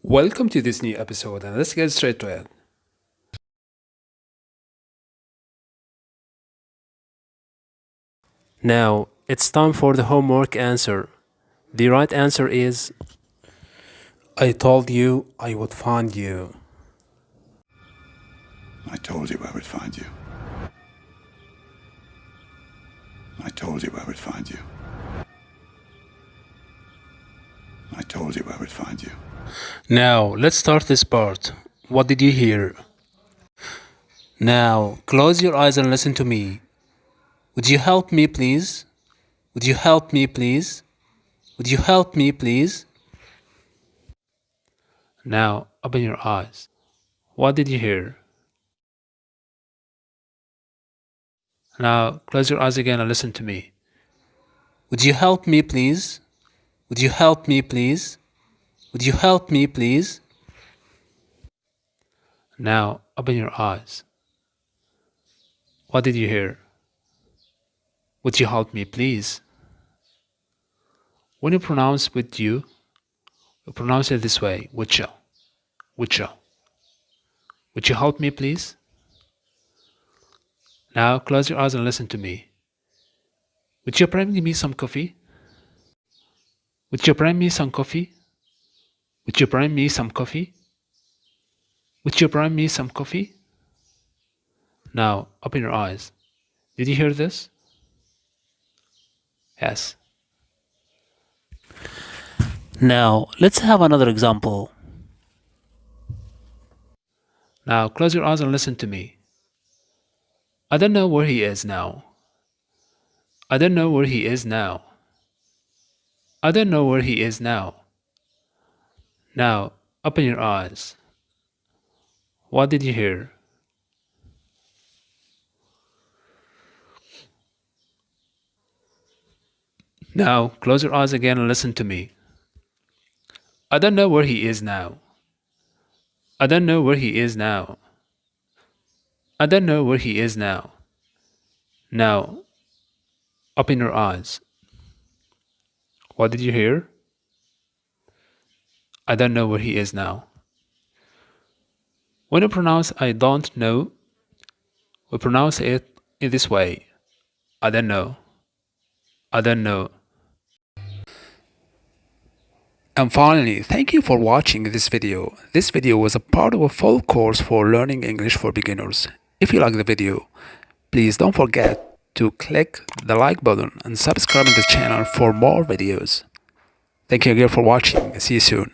Welcome to this new episode, and let's get straight to it. Now, it's time for the homework answer. The right answer is I told you I would find you. I told you I would find you. I told you I would find you. I told you I would find you. Now, let's start this part. What did you hear? Now, close your eyes and listen to me. Would you help me, please? Would you help me, please? Would you help me, please? Now, open your eyes. What did you hear? Now, close your eyes again and listen to me. Would you help me, please? Would you help me, please? Would you help me, please? Now, open your eyes. What did you hear? Would you help me, please? When you pronounce with you pronounce it this way, would you? Would you? Would you help me, please? Now, close your eyes and listen to me. Would you bring me some coffee? Would you bring me some coffee? Would you bring me some coffee? Would you bring me some coffee? Now, open your eyes. Did you hear this? Yes. Now, let's have another example. Now, close your eyes and listen to me. I don't know where he is now. I don't know where he is now. I don't know where he is now. Now, open your eyes. What did you hear? Now, close your eyes again and listen to me. I don't know where he is now. I don't know where he is now. I don't know where he is now. Now, open your eyes. What did you hear? I don't know where he is now. When you pronounce I don't know, we pronounce it in this way. I don't know. I don't know. And finally, thank you for watching this video. This video was a part of a full course for learning English for beginners. If you like the video, please don't forget to click the like button and subscribe to the channel for more videos. Thank you again for watching. See you soon.